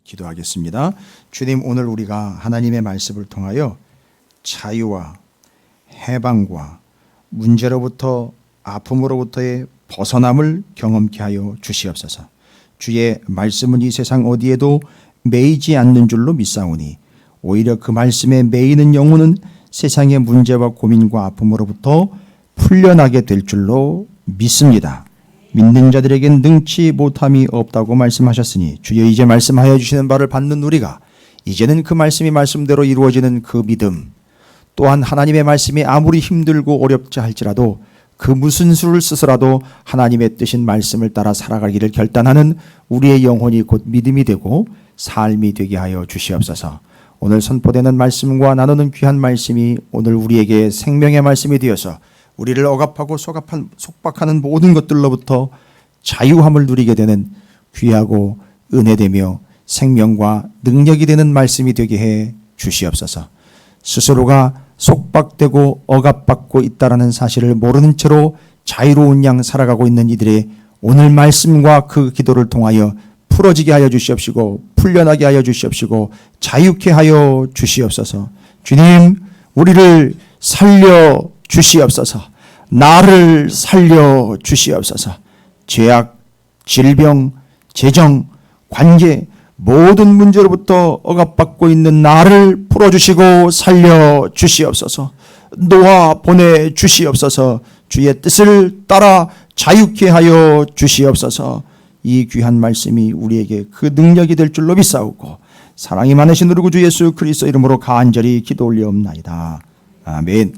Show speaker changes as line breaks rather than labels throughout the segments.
기도하겠습니다. 주님, 오늘 우리가 하나님의 말씀을 통하여 자유와 해방과 문제로부터 아픔으로부터의 벗어남을 경험케 하여 주시옵소서. 주의 말씀은 이 세상 어디에도 매이지 않는 줄로 믿사오니 오히려 그 말씀에 매이는 영혼은 세상의 문제와 고민과 아픔으로부터 풀려나게 될 줄로 믿습니다. 믿는 자들에겐 능치 못함이 없다고 말씀하셨으니 주여 이제 말씀하여 주시는 바를 받는 우리가 이제는 그 말씀이 말씀대로 이루어지는 그 믿음, 또한 하나님의 말씀이 아무리 힘들고 어렵지 할지라도 그 무슨 수를 쓰서라도 하나님의 뜻인 말씀을 따라 살아가기를 결단하는 우리의 영혼이 곧 믿음이 되고 삶이 되게 하여 주시옵소서. 오늘 선포되는 말씀과 나누는 귀한 말씀이 오늘 우리에게 생명의 말씀이 되어서 우리를 억압하고 속박하는 모든 것들로부터 자유함을 누리게 되는 귀하고 은혜되며 생명과 능력이 되는 말씀이 되게 해 주시옵소서. 스스로가 속박되고 억압받고 있다는 사실을 모르는 채로 자유로운 양 살아가고 있는 이들의 오늘 말씀과 그 기도를 통하여 풀어지게 하여 주시옵시고 풀려나게 하여 주시옵시고 자유케 하여 주시옵소서. 주님, 우리를 살려 주시옵소서. 나를 살려 주시옵소서. 죄악, 질병, 재정, 관계 모든 문제로부터 억압받고 있는 나를 풀어주시고 살려 주시옵소서. 놓아 보내 주시옵소서. 주의 뜻을 따라 자유케 하여 주시옵소서. 이 귀한 말씀이 우리에게 그 능력이 될 줄로 믿사오고 사랑이 많으신 우리 구주 예수 그리스도 이름으로 간절히 기도 올리옵나이다. 아멘.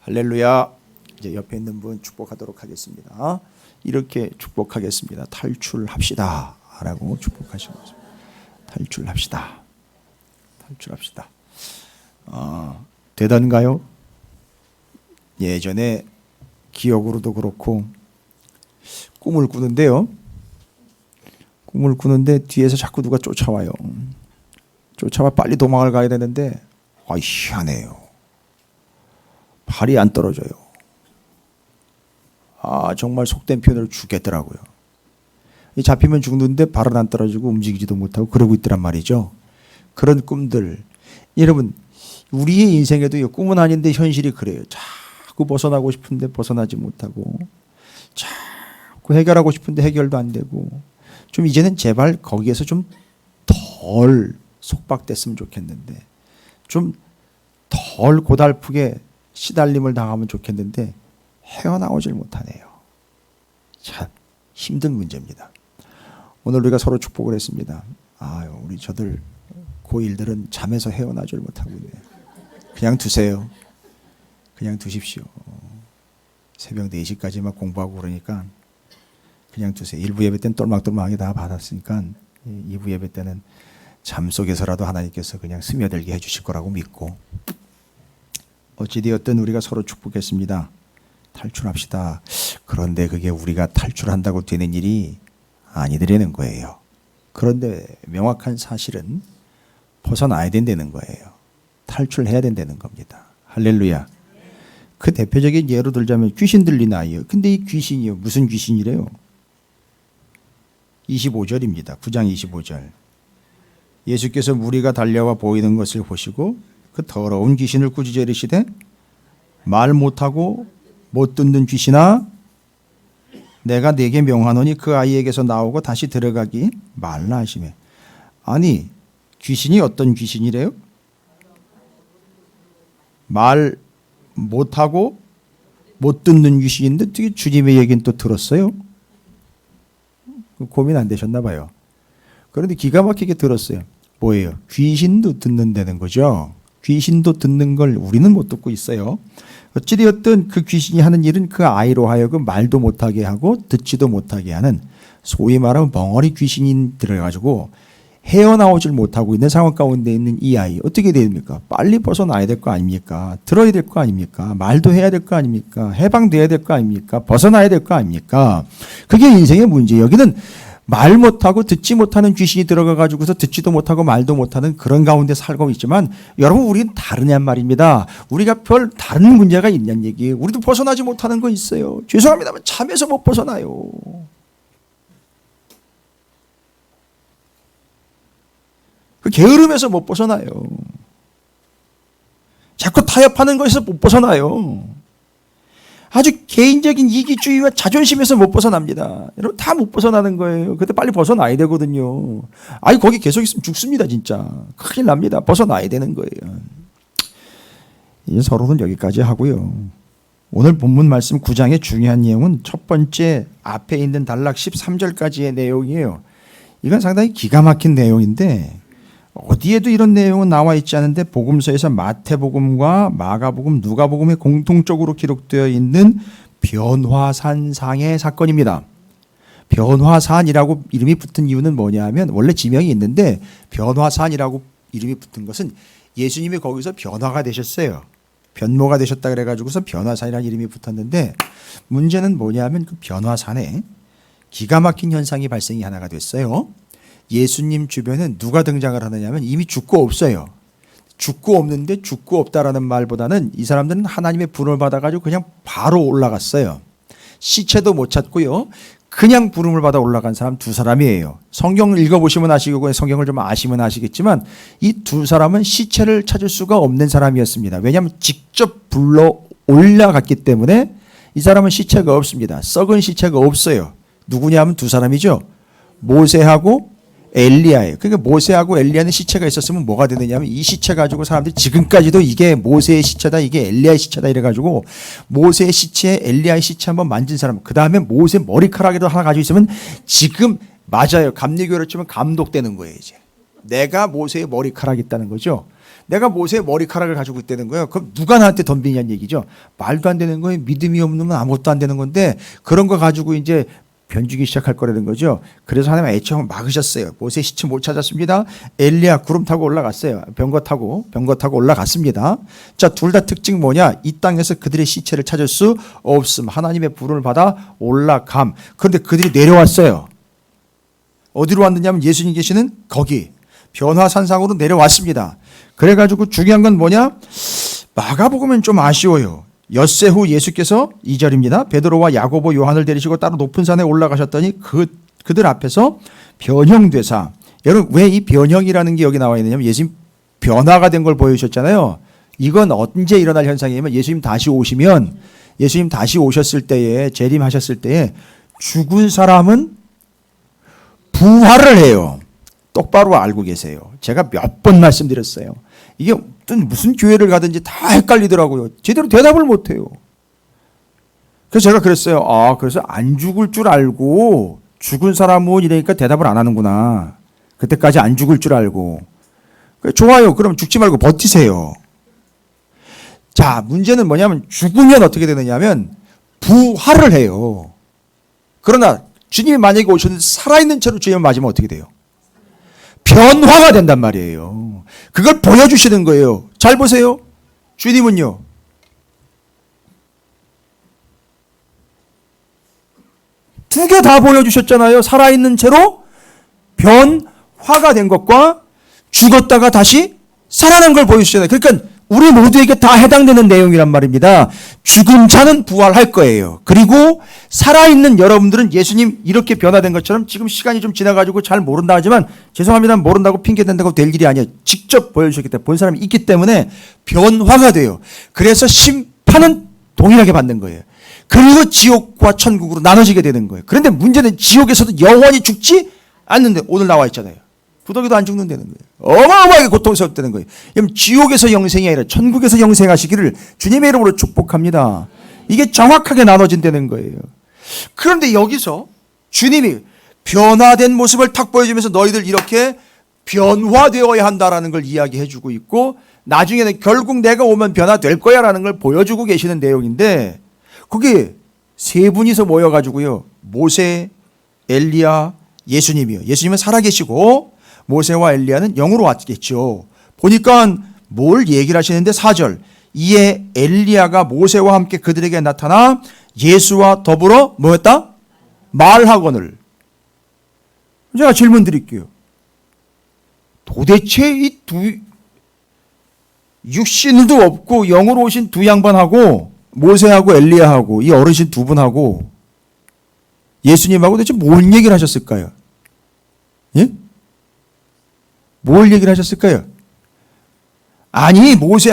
할렐루야. 이제 옆에 있는 분 축복하도록 하겠습니다. 이렇게 축복하겠습니다. 탈출합시다 라고 축복하시면서 탈출합시다. 탈출합시다. 되던가요? 예전에 기억으로도 그렇고 꿈을 꾸는데요. 꿈을 꾸는데 뒤에서 자꾸 누가 쫓아와요. 쫓아와 빨리 도망을 가야 되는데 희한해요. 발이 안 떨어져요. 정말 속된 표현으로 죽겠더라고요. 잡히면 죽는데 발은 안 떨어지고 움직이지도 못하고 그러고 있더란 말이죠. 그런 꿈들. 여러분, 우리의 인생에도 꿈은 아닌데 현실이 그래요. 자꾸 벗어나고 싶은데 벗어나지 못하고 자꾸 해결하고 싶은데 해결도 안 되고 좀 이제는 제발 거기에서 좀 덜 속박됐으면 좋겠는데 좀 덜 고달프게 시달림을 당하면 좋겠는데 헤어나오질 못하네요. 참 힘든 문제입니다. 오늘 우리가 서로 축복을 했습니다. 우리 저들 고1들은 잠에서 헤어나질 못하고 있네요. 그냥 두세요. 그냥 두십시오. 새벽 4시까지만 공부하고 그러니까 그냥 두세요. 1부 예배 때는 똘망똘망하게 다 받았으니까 2부 예배 때는 잠 속에서라도 하나님께서 그냥 스며들게 해주실 거라고 믿고 어찌되었든 우리가 서로 축복했습니다. 탈출합시다. 그런데 그게 우리가 탈출한다고 되는 일이 아니더라는 거예요. 그런데 명확한 사실은 벗어나야 된다는 거예요. 탈출해야 된다는 겁니다. 할렐루야. 그 대표적인 예로 들자면 귀신 들린 아이요. 근데 이 귀신이요. 무슨 귀신이래요? 25절입니다. 9장 25절. 예수께서 무리가 달려와 보이는 것을 보시고 그 더러운 귀신을 꾸짖어 이르시되 말 못하고 못 듣는 귀신아 내가 네게 명하노니 그 아이에게서 나오고 다시 들어가기 말라 하시매. 아니 귀신이 어떤 귀신이래요? 말 못하고 못 듣는 귀신인데 어떻게 주님의 얘기는 또 들었어요? 고민 안 되셨나 봐요. 그런데 기가 막히게 들었어요. 뭐예요? 귀신도 듣는다는 거죠. 귀신도 듣는 걸 우리는 못 듣고 있어요. 어찌되었든 그 귀신이 하는 일은 그 아이로 하여금 말도 못하게 하고 듣지도 못하게 하는 소위 말하면 벙어리 귀신이 들어가지고 헤어나오질 못하고 있는 상황 가운데 있는 이 아이 어떻게 됩니까? 빨리 벗어나야 될 거 아닙니까? 들어야 될 거 아닙니까? 말도 해야 될 거 아닙니까? 해방돼야 될 거 아닙니까? 벗어나야 될 거 아닙니까? 그게 인생의 문제. 여기는 말 못하고 듣지 못하는 귀신이 들어가 가지고서 듣지도 못하고 말도 못하는 그런 가운데 살고 있지만 여러분 우리는 다르냔 말입니다. 우리가 별 다른 문제가 있냐는 얘기예요. 우리도 벗어나지 못하는 거 있어요. 죄송합니다만 잠에서 못 벗어나요. 그 게으름에서 못 벗어나요. 자꾸 타협하는 것에서 못 벗어나요. 아주 개인적인 이기주의와 자존심에서 못 벗어납니다. 여러분 다 못 벗어나는 거예요. 그때 빨리 벗어나야 되거든요. 아니 거기 계속 있으면 죽습니다 진짜. 큰일 납니다. 벗어나야 되는 거예요. 이제 서로는 여기까지 하고요. 오늘 본문 말씀 9장의 중요한 내용은 첫 번째 앞에 있는 단락 13절까지의 내용이에요. 이건 상당히 기가 막힌 내용인데 어디에도 이런 내용은 나와 있지 않은데 복음서에서 마태복음과 마가복음, 누가복음에 공통적으로 기록되어 있는 변화산상의 사건입니다. 변화산이라고 이름이 붙은 이유는 뭐냐면 원래 지명이 있는데 변화산이라고 이름이 붙은 것은 예수님이 거기서 변화가 되셨어요. 변모가 되셨다 그래가지고서 변화산이라는 이름이 붙었는데 문제는 뭐냐면 그 변화산에 기가 막힌 현상이 발생이 하나가 됐어요. 예수님 주변에 누가 등장을 하느냐면 이미 죽고 없어요. 죽고 없는데 죽고 없다라는 말보다는 이 사람들은 하나님의 부름을 받아가지고 그냥 바로 올라갔어요. 시체도 못 찾고요. 그냥 부름을 받아 올라간 사람 두 사람이에요. 성경을 읽어보시면 아시고 성경을 좀 아시면 아시겠지만 이 두 사람은 시체를 찾을 수가 없는 사람이었습니다. 왜냐하면 직접 불러 올라갔기 때문에 이 사람은 시체가 없습니다. 썩은 시체가 없어요. 누구냐 하면 두 사람이죠. 모세하고 엘리야예요. 그러니까 모세하고 엘리야는 시체가 있었으면 뭐가 되느냐면 이 시체 가지고 사람들이 지금까지도 이게 모세의 시체다, 이게 엘리야의 시체다 이래가지고 모세의 시체, 엘리야의 시체 한번 만진 사람, 그 다음에 모세 머리카락이라도 하나 가지고 있으면 지금 맞아요. 감리교로 치면 감독되는 거예요. 이제 내가 모세의 머리카락이 있다는 거죠. 내가 모세의 머리카락을 가지고 있다는 거예요. 그럼 누가 나한테 덤비냐는 얘기죠. 말도 안 되는 거예요. 믿음이 없는 건 아무것도 안 되는 건데 그런 거 가지고 이제 변주기 시작할 거라는 거죠. 그래서 하나님 애초에 막으셨어요. 모세 시체 못 찾았습니다. 엘리야 구름 타고 올라갔어요. 병거 타고 올라갔습니다. 자, 둘 다 특징 뭐냐? 이 땅에서 그들의 시체를 찾을 수 없음. 하나님의 부름을 받아 올라감. 그런데 그들이 내려왔어요. 어디로 왔느냐면 예수님 계시는 거기 변화산상으로 내려왔습니다. 그래가지고 중요한 건 뭐냐? 마가복음은 좀 아쉬워요. 엿새 후 예수께서 2절입니다. 베드로와 야고보 요한을 데리시고 따로 높은 산에 올라가셨더니 그들 앞에서 변형되사. 여러분 왜 이 변형이라는 게 여기 나와 있느냐면 예수님 변화가 된 걸 보여주셨잖아요. 이건 언제 일어날 현상이냐면 예수님 다시 오셨을 때에 재림하셨을 때에 죽은 사람은 부활을 해요. 똑바로 알고 계세요. 제가 몇 번 말씀드렸어요. 이게 무슨 교회를 가든지 다 헷갈리더라고요. 제대로 대답을 못해요. 그래서 제가 그랬어요. 그래서 안 죽을 줄 알고 죽은 사람은 이러니까 대답을 안 하는구나. 그때까지 안 죽을 줄 알고. 좋아요. 그럼 죽지 말고 버티세요. 자, 문제는 뭐냐면 죽으면 어떻게 되느냐면 부활을 해요. 그러나 주님이 만약에 오셨는데 살아있는 채로 주님을 맞으면 어떻게 돼요? 변화가 된단 말이에요. 그걸 보여주시는 거예요. 잘 보세요. 주님은요. 두 개 다 보여주셨잖아요. 살아있는 채로 변화가 된 것과 죽었다가 다시 살아난 걸 보여주셨잖아요. 그러니까 우리 모두에게 다 해당되는 내용이란 말입니다. 죽은 자는 부활할 거예요. 그리고 살아있는 여러분들은 예수님 이렇게 변화된 것처럼 지금 시간이 좀 지나가지고 잘 모른다 하지만 죄송합니다. 모른다고 핑계댄다고 될 일이 아니에요. 직접 보여주셨기 때문에 본 사람이 있기 때문에 변화가 돼요. 그래서 심판은 동일하게 받는 거예요. 그리고 지옥과 천국으로 나눠지게 되는 거예요. 그런데 문제는 지옥에서도 영원히 죽지 않는데 오늘 나와 있잖아요. 구더기도 안 죽는다는 거예요. 어마어마하게 고통스럽다는 거예요. 그럼 지옥에서 영생이 아니라 천국에서 영생하시기를 주님의 이름으로 축복합니다. 이게 정확하게 나눠진다는 거예요. 그런데 여기서 주님이 변화된 모습을 탁 보여주면서 너희들 이렇게 변화되어야 한다라는 걸 이야기해 주고 있고 나중에는 결국 내가 오면 변화될 거야 라는 걸 보여주고 계시는 내용인데 거기 세 분이서 모여가지고요. 모세, 엘리야, 예수님이요. 예수님은 살아계시고 모세와 엘리야는 영으로 왔겠죠. 보니까 뭘 얘기를 하시는데 4절. 이에 엘리야가 모세와 함께 그들에게 나타나 예수와 더불어 뭐였다? 말하거늘. 제가 질문 드릴게요. 도대체 이 육신도 없고 영으로 오신 두 양반하고 모세하고 엘리야하고 이 어르신 두 분하고 예수님하고 도대체 뭔 얘기를 하셨을까요? 예? 뭘 얘기를 하셨을까요? 아니 모세,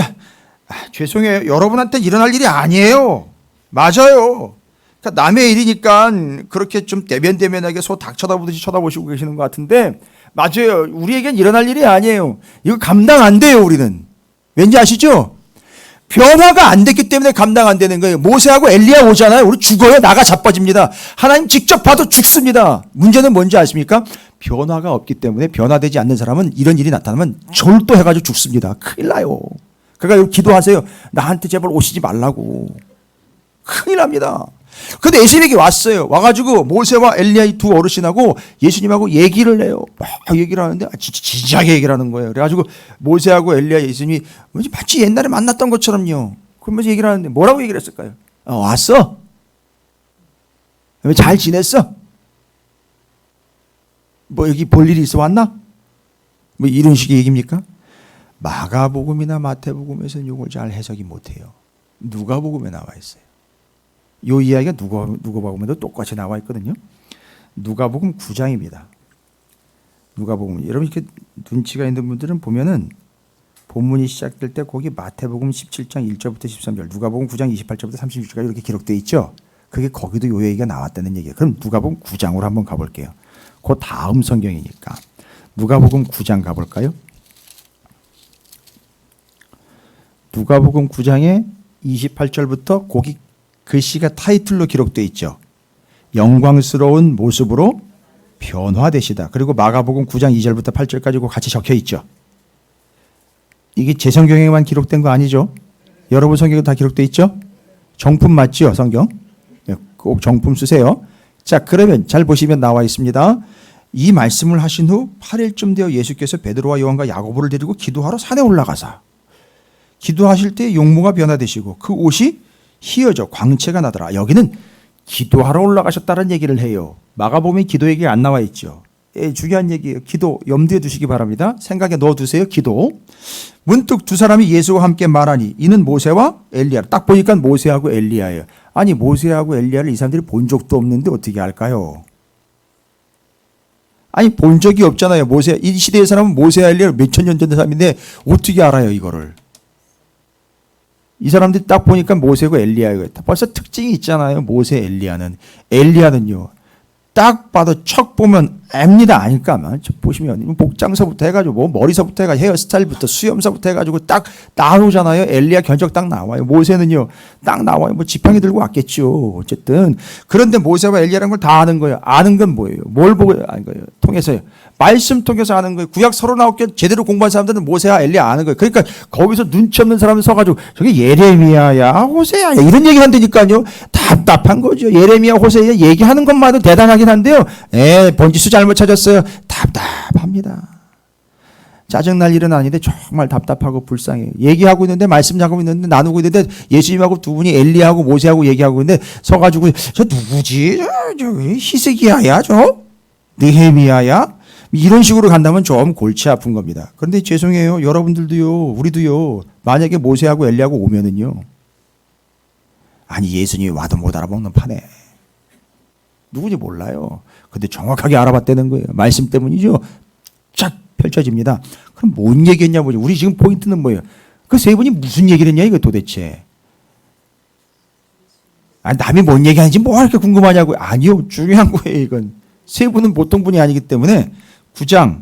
죄송해요. 여러분한테 일어날 일이 아니에요. 맞아요. 그러니까 남의 일이니까 그렇게 좀 대면대면하게 소 닭 쳐다보듯이 쳐다보시고 계시는 것 같은데, 맞아요. 우리에겐 일어날 일이 아니에요. 이거 감당 안 돼요. 우리는. 왠지 아시죠? 변화가 안 됐기 때문에 감당 안 되는 거예요. 모세하고 엘리야 오잖아요. 우리 죽어요. 나가 자빠집니다. 하나님 직접 봐도 죽습니다. 문제는 뭔지 아십니까? 변화가 없기 때문에, 변화되지 않는 사람은 이런 일이 나타나면 절도해가지고 죽습니다. 큰일 나요. 그러니까 기도하세요. 나한테 제발 오시지 말라고. 큰일 납니다. 근데 예수님에게 왔어요. 와가지고 모세와 엘리야 이 두 어르신하고 예수님하고 얘기를 해요. 막 얘기를 하는데 진짜 진지하게 얘기를 하는 거예요. 그래가지고 모세하고 엘리야 예수님이 마치 옛날에 만났던 것처럼요. 그러면서 얘기를 하는데 뭐라고 얘기를 했을까요? 왔어? 잘 지냈어? 뭐 여기 볼 일이 있어 왔나? 뭐 이런 식의 얘기입니까? 마가복음이나 마태복음에서는 이걸 잘 해석이 못해요. 누가복음에 나와 있어요. 이 이야기가 누가복음에도 똑같이 나와 있거든요. 누가복음 9장입니다. 누가복음. 여러분 이렇게 눈치가 있는 분들은 보면은 본문이 시작될 때 거기 마태복음 17장 1절부터 13절, 누가복음 9장 28절부터 36절까지 이렇게 기록되어 있죠. 그게 거기도 요 얘기가 나왔다는 얘기예요. 그럼 누가복음 9장으로 한번 가볼게요. 그 다음 성경이니까. 누가복음 9장 가볼까요? 누가복음 9장의 28절부터 거기 글씨가 타이틀로 기록되어 있죠. 영광스러운 모습으로 변화되시다. 그리고 마가복음 9장 2절부터 8절까지 같이 적혀 있죠. 이게 제 성경에만 기록된 거 아니죠? 여러분 성경에 다 기록되어 있죠? 정품 맞죠? 성경? 꼭 정품 쓰세요. 자, 그러면 잘 보시면 나와 있습니다. 이 말씀을 하신 후 8일쯤 되어 예수께서 베드로와 요한과 야고보를 데리고 기도하러 산에 올라가사 기도하실 때 용모가 변화되시고 그 옷이 희어져 광채가 나더라. 여기는 기도하러 올라가셨다는 얘기를 해요. 마가복음에 기도 얘기가 안 나와 있죠. 중요한 얘기예요. 기도 염두에 두시기 바랍니다. 생각에 넣어두세요. 기도. 문득 두 사람이 예수와 함께 말하니 이는 모세와 엘리야. 딱 보니까 모세하고 엘리야예요. 아니 모세하고 엘리야를 이 사람들이 본 적도 없는데 어떻게 알까요? 아니 본 적이 없잖아요. 모세, 이 시대의 사람은 모세와 엘리야 몇천 년 전 사람인데 어떻게 알아요 이거를? 이 사람들이 딱 보니까 모세고 엘리야예요. 벌써 특징이 있잖아요. 모세, 엘리야는요. 딱 봐도 척 보면 압니다. 아닐까만 보시면 복장서부터 해가지고 뭐 머리서부터 해가지고 헤어스타일부터 수염서부터 해가지고 딱 나오잖아요. 엘리야 견적 딱 나와요. 모세는요 딱 나와요. 뭐 지팡이 들고 왔겠죠. 어쨌든 그런데 모세와 엘리야라는 걸 다 아는 거예요. 아는 건 뭐예요? 뭘 보고 아는 거예요? 통해서요. 말씀 통해서 아는 거예요. 구약 39개 제대로 공부한 사람들은 모세와 엘리야 아는 거예요. 그러니까 거기서 눈치 없는 사람이 서가지고 저게 예레미야야 호세야 이런 얘기 한다니까요. 답답한 거죠. 예레미야 호세야 얘기하는 것만도 대단하긴 한데요. 번지수 잘못 찾았어요. 답답합니다. 짜증날 일은 아닌데 정말 답답하고 불쌍해요. 얘기하고 있는데 말씀 나누고 있는데 예수님하고 두 분이 엘리야하고 모세하고 얘기하고 있는데 서가지고 저 누구지? 저 히스기야야? 저 느헤미야야? 이런 식으로 간다면 좀 골치 아픈 겁니다. 그런데 죄송해요. 여러분들도요. 우리도요. 만약에 모세하고 엘리야하고 오면은요. 아니 예수님이 와도 못 알아먹는 판에 누군지 몰라요. 근데 정확하게 알아봤다는 거예요. 말씀 때문이죠. 쫙 펼쳐집니다. 그럼 뭔 얘기했냐 보죠. 우리 지금 포인트는 뭐예요? 그 세 분이 무슨 얘기를 했냐 이거 도대체. 아니 남이 뭔 얘기하는지 뭐 이렇게 궁금하냐고요. 아니요. 중요한 거예요 이건. 세 분은 보통 분이 아니기 때문에 9장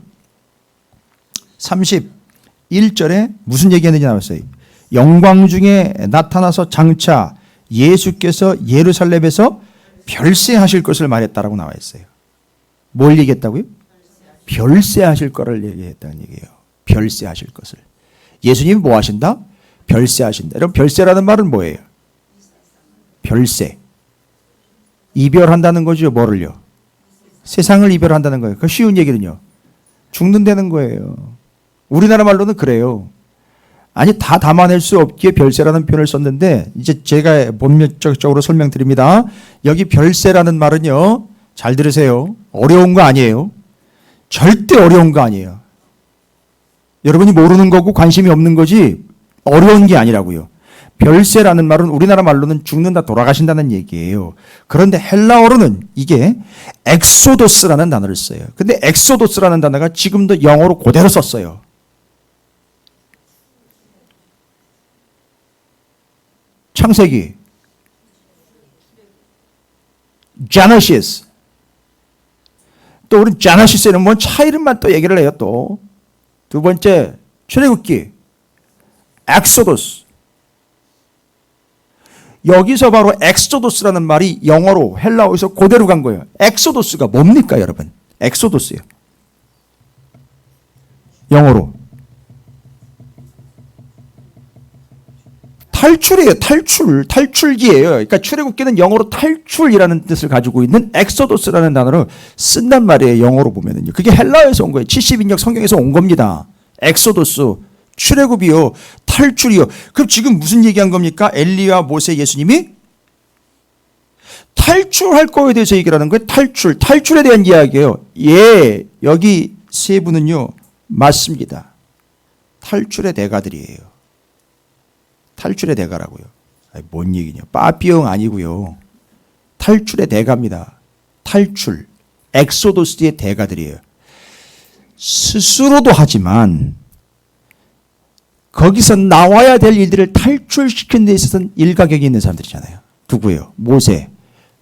31절에 무슨 얘기했는지 나왔어요. 영광 중에 나타나서 장차 예수께서 예루살렘에서 별세하실 것을 말했다라고 나와 있어요. 뭘 얘기했다고요? 별세하실 거를 얘기했다는 얘기예요. 별세하실 것을. 예수님이 뭐 하신다? 별세하신다. 여러분 별세라는 말은 뭐예요? 별세. 이별한다는 거죠. 뭐를요? 세상을 이별한다는 거예요. 그 쉬운 얘기는요. 죽는다는 거예요. 우리나라 말로는 그래요. 아니 다 담아낼 수 없기에 별세라는 표현을 썼는데 이제 제가 본면적으로 설명드립니다. 여기 별세라는 말은요. 잘 들으세요. 어려운 거 아니에요. 절대 어려운 거 아니에요. 여러분이 모르는 거고 관심이 없는 거지 어려운 게 아니라고요. 별세라는 말은 우리나라 말로는 죽는다, 돌아가신다는 얘기예요. 그런데 헬라어로는 이게 엑소도스라는 단어를 써요. 근데 엑소도스라는 단어가 지금도 영어로 그대로 썼어요. 창세기, 제너시스. 또 우리 제너시스에는 뭔 차이름만 또 얘기를 해요. 또 두 번째 출애굽기, 엑소도스. 여기서 바로 엑소도스라는 말이 영어로 헬라어에서 그대로 간 거예요. 엑소도스가 뭡니까, 여러분? 엑소도스요. 영어로 탈출이에요. 탈출기예요. 그러니까 출애굽기는 영어로 탈출이라는 뜻을 가지고 있는 엑소도스라는 단어를 쓴단 말이에요. 영어로 보면은요. 그게 헬라어에서 온 거예요. 70인역 성경에서 온 겁니다. 엑소도스, 출애굽이요, 탈출이요. 그럼 지금 무슨 얘기한 겁니까? 엘리야, 모세, 예수님이 탈출할 거에 대해서 얘기를 하는 거예요. 탈출에 대한 이야기예요. 예, 여기 세 분은요, 맞습니다. 탈출의 대가들이에요. 탈출의 대가라고요. 아니, 뭔 얘기냐? 빠삐용 아니고요. 탈출의 대가입니다. 탈출, 엑소도스의 대가들이에요. 스스로도 하지만 거기서 나와야 될 일들을 탈출시키는 데 있어서는 일가격이 있는 사람들이잖아요. 누구예요? 모세.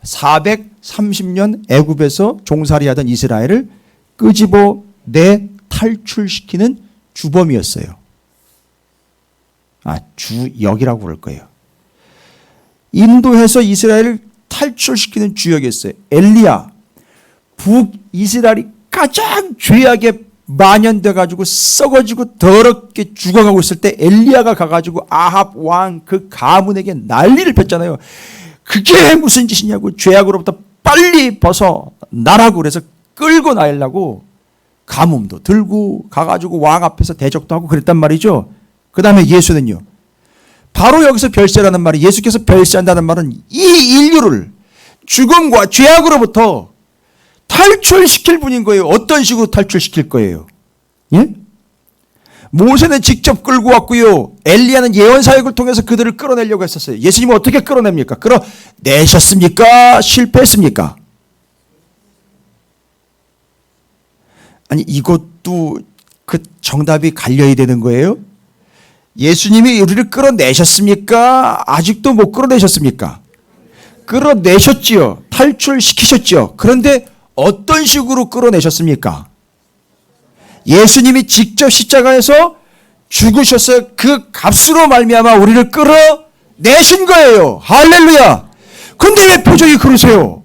430년 애굽에서 종살이하던 이스라엘을 끄집어내 탈출시키는 주범이었어요. 주역이라고 부를 거예요. 인도해서 이스라엘을 탈출시키는 주역이었어요. 엘리야, 북이스라엘이 가장 죄악에 만연돼 가지고 썩어지고 더럽게 죽어가고 있을 때 엘리야가 가가지고 아합 왕 그 가문에게 난리를 폈잖아요. 그게 무슨 짓이냐고, 죄악으로부터 빨리 벗어나라고 그래서 끌고 나으려고 가뭄도 들고 가가지고 왕 앞에서 대적도 하고 그랬단 말이죠. 그 다음에 예수는요, 바로 여기서 별세라는 말이, 예수께서 별세한다는 말은 이 인류를 죽음과 죄악으로부터 탈출시킬 분인 거예요. 어떤 식으로 탈출시킬 거예요? 예? 모세는 직접 끌고 왔고요. 엘리야는 예언 사역을 통해서 그들을 끌어내려고 했었어요. 예수님은 어떻게 끌어냅니까? 끌어내셨습니까? 실패했습니까? 아니, 이것도 그 정답이 갈려야 되는 거예요? 예수님이 우리를 끌어내셨습니까? 아직도 못 끌어내셨습니까? 끌어내셨지요. 탈출시키셨지요. 그런데 어떤 식으로 끌어내셨습니까? 예수님이 직접 십자가에서 죽으셔서 그 값으로 말미암아 우리를 끌어내신 거예요. 할렐루야. 근데 왜 표정이 그러세요?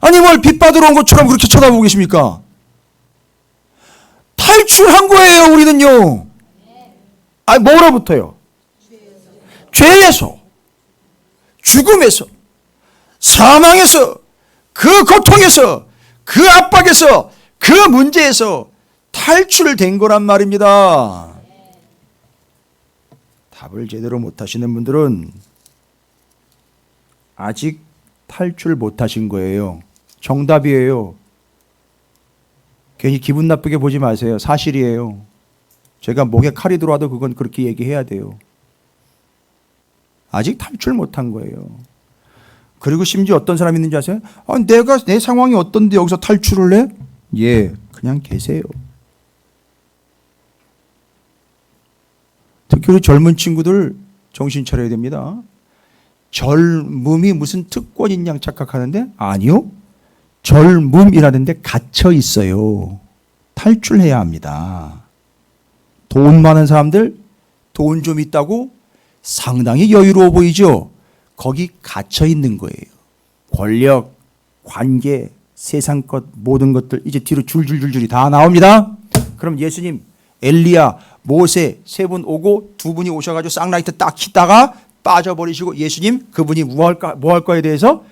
아니, 뭘 빚받으러 온 것처럼 그렇게 쳐다보고 계십니까? 탈출한 거예요, 우리는요. 아니, 뭐로부터요? 죄에서, 죽음에서, 사망에서, 그 고통에서, 그 압박에서, 그 문제에서 탈출된 거란 말입니다. 답을 제대로 못하시는 분들은 아직 탈출 못하신 거예요. 정답이에요. 괜히 기분 나쁘게 보지 마세요. 사실이에요. 제가 목에 칼이 들어와도 그건 그렇게 얘기해야 돼요. 아직 탈출 못한 거예요. 그리고 심지어 어떤 사람이 있는지 아세요? 내 상황이 어떤데 여기서 탈출을 해? 예, 그냥 계세요. 특히 우리 젊은 친구들 정신 차려야 됩니다. 젊음이 무슨 특권인 양 착각하는데 아니요. 젊음이라는 데 갇혀 있어요. 탈출해야 합니다. 돈 많은 사람들, 돈 좀 있다고 상당히 여유로워 보이죠? 거기 갇혀 있는 거예요. 권력, 관계, 세상 것, 모든 것들 이제 뒤로 줄줄줄줄이 다 나옵니다. 그럼 예수님, 엘리야, 모세 세 분 오고 두 분이 오셔가지고 쌍라이트 딱 켜다가 빠져버리시고 예수님, 그분이 뭐 할 거에 대해서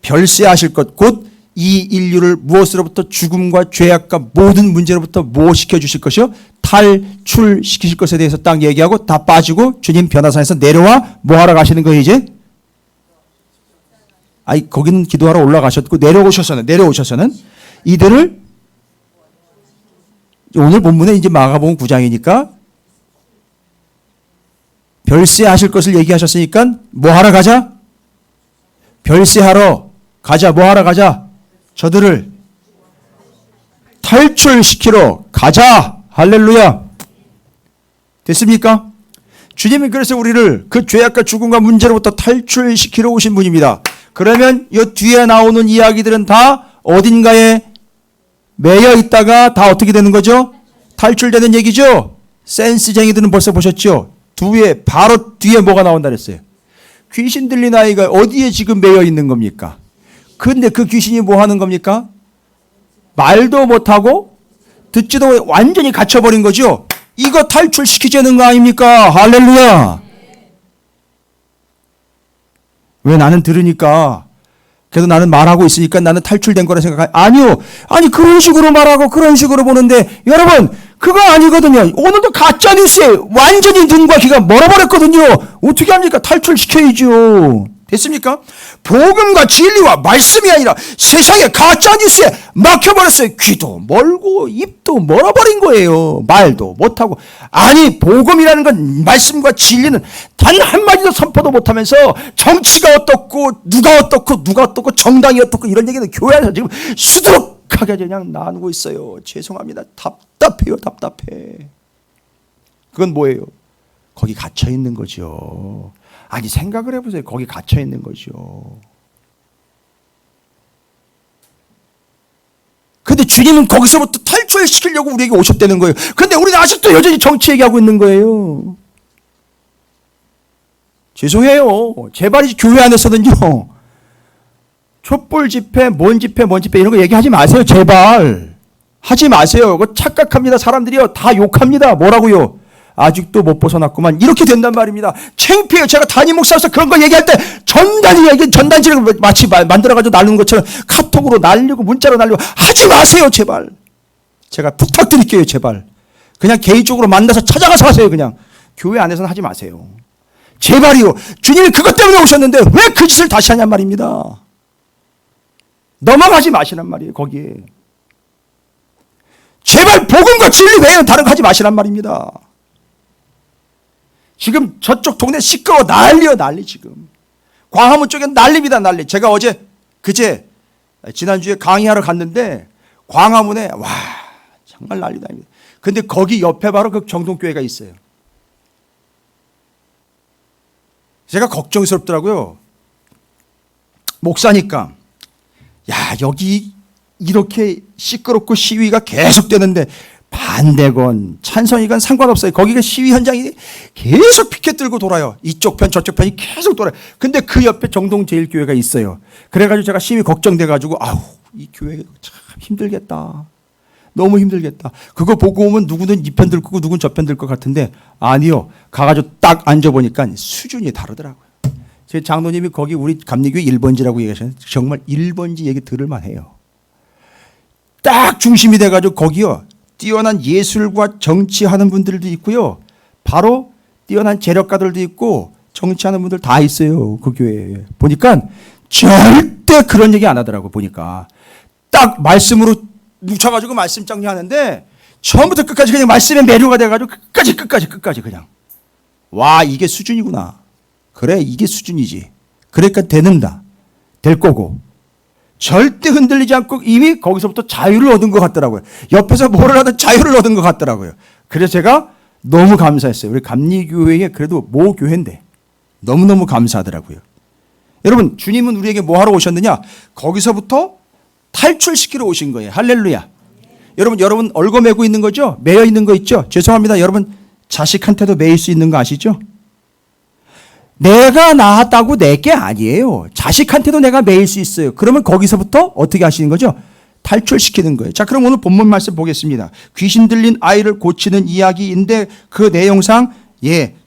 별세하실 것, 곧 이 인류를 무엇으로부터 죽음과 죄악과 모든 문제로부터 뭐 시켜주실 것이요? 탈출시키실 것에 대해서 딱 얘기하고 다 빠지고 주님 변화산에서 내려와 뭐 하러 가시는 거예요 이제? 아니, 거기는 기도하러 올라가셨고 내려오셔서는 이들을 오늘 본문에 이제 마가복음 9장이니까 별세하실 것을 얘기하셨으니까 뭐 하러 가자? 별세하러 가자. 뭐 하러 가자? 저들을 탈출시키러 가자. 할렐루야. 됐습니까? 주님은 그래서 우리를 그 죄악과 죽음과 문제로부터 탈출시키러 오신 분입니다. 그러면 이 뒤에 나오는 이야기들은 다 어딘가에 매여 있다가 다 어떻게 되는 거죠? 탈출되는 얘기죠? 센스쟁이들은 벌써 보셨죠? 바로 뒤에 뭐가 나온다 그랬어요? 귀신 들린 아이가 어디에 지금 매여 있는 겁니까? 근데 그 귀신이 뭐 하는 겁니까? 말도 못하고 듣지도 완전히 갇혀버린 거죠? 이거 탈출시키자는 거 아닙니까? 할렐루야. 왜 나는 들으니까 그래도 나는 말하고 있으니까 나는 탈출된 거라 생각해. 아니요. 아니 그런 식으로 말하고 그런 식으로 보는데 여러분 그거 아니거든요. 오늘도 가짜뉴스에 완전히 눈과 귀가 멀어버렸거든요. 어떻게 합니까? 탈출시켜야죠. 됐습니까? 복음과 진리와 말씀이 아니라 세상의 가짜뉴스에 막혀버렸어요. 귀도 멀고 입도 멀어버린 거예요. 말도 못하고. 아니 복음이라는 건 말씀과 진리는 단 한마디도 선포도 못하면서 정치가 어떻고 누가 어떻고 정당이 어떻고 이런 얘기는 교회에서 지금 수두룩하게 그냥 나누고 있어요. 죄송합니다. 답답해요. 답답해. 그건 뭐예요? 거기 갇혀 있는 거죠. 아니 생각을 해보세요. 거기 갇혀 있는 거죠. 근데 주님은 거기서부터 탈출시키려고 우리에게 오셨다는 거예요. 근데 우리는 아직도 여전히 정치 얘기하고 있는 거예요. 죄송해요. 제발 이 교회 안에서는요. 촛불 집회, 뭔 집회 이런 거 얘기하지 마세요. 제발. 하지 마세요. 그거 착각합니다. 사람들이요. 다 욕합니다. 뭐라고요? 아직도 못 벗어났구만. 이렇게 된단 말입니다. 창피해요. 제가 담임 목사로서 그런 거 얘기할 때 전단지를 마치 만들어가지고 나누는 것처럼 카톡으로 날리고 문자로 날리고 하지 마세요. 제발. 제가 부탁드릴게요. 제발. 그냥 개인적으로 만나서 찾아가서 하세요. 그냥. 교회 안에서는 하지 마세요. 제발이요. 주님이 그것 때문에 오셨는데 왜 그 짓을 다시 하냔 말입니다. 넘어가지 마시란 말이에요. 거기에. 제발 복음과 진리 외에는 다른 거 하지 마시란 말입니다. 지금 저쪽 동네 시끄러워 난리요 난리 지금. 광화문 쪽엔 난리입니다 난리. 제가 그제 지난주에 강의하러 갔는데 광화문에 와 정말 난리다. 근데 거기 옆에 바로 그 정동교회가 있어요. 제가 걱정스럽더라고요. 목사니까 야 여기 이렇게 시끄럽고 시위가 계속되는데 반대건 찬성이건 상관없어요. 거기가 시위 현장이 계속 피켓 들고 돌아요. 이쪽 편 저쪽 편이 계속 돌아요. 근데 그 옆에 정동제일교회가 있어요. 그래가지고 제가 심히 걱정돼가지고 아우 이 교회 참 힘들겠다. 너무 힘들겠다. 그거 보고 오면 누구는 이 편 들 거고 누구는 저 편 들 것 같은데 아니요. 가가지고 딱 앉아보니까 수준이 다르더라고요. 제 장로님이 거기 우리 감리교회 1번지라고 얘기하셨는데 정말 1번지 얘기 들을만 해요. 딱 중심이 돼가지고 거기요. 뛰어난 예술과 정치하는 분들도 있고요. 바로 뛰어난 재력가들도 있고 정치하는 분들 다 있어요. 그 교회에. 보니까 절대 그런 얘기 안 하더라고. 보니까 딱 말씀으로 뭉쳐가지고 말씀 정리하는데 처음부터 끝까지 그냥 말씀에 매료가 돼가지고 끝까지 그냥. 와 이게 수준이구나. 그래 이게 수준이지. 그러니까 되는다. 될 거고. 절대 흔들리지 않고 이미 거기서부터 자유를 얻은 것 같더라고요. 옆에서 뭐를 하든 자유를 얻은 것 같더라고요. 그래서 제가 너무 감사했어요. 우리 감리교회에 그래도 모교회인데 너무너무 감사하더라고요. 여러분 주님은 우리에게 뭐 하러 오셨느냐? 거기서부터 탈출시키러 오신 거예요. 할렐루야. 여러분 얽어매고 있는 거죠? 매여 있는 거 있죠? 죄송합니다. 여러분 자식한테도 매일 수 있는 거 아시죠? 내가 낳았다고 내 게 아니에요. 자식한테도 내가 매일 수 있어요. 그러면 거기서부터 어떻게 하시는 거죠? 탈출시키는 거예요. 자, 그럼 오늘 본문 말씀 보겠습니다. 귀신 들린 아이를 고치는 이야기인데 그 내용상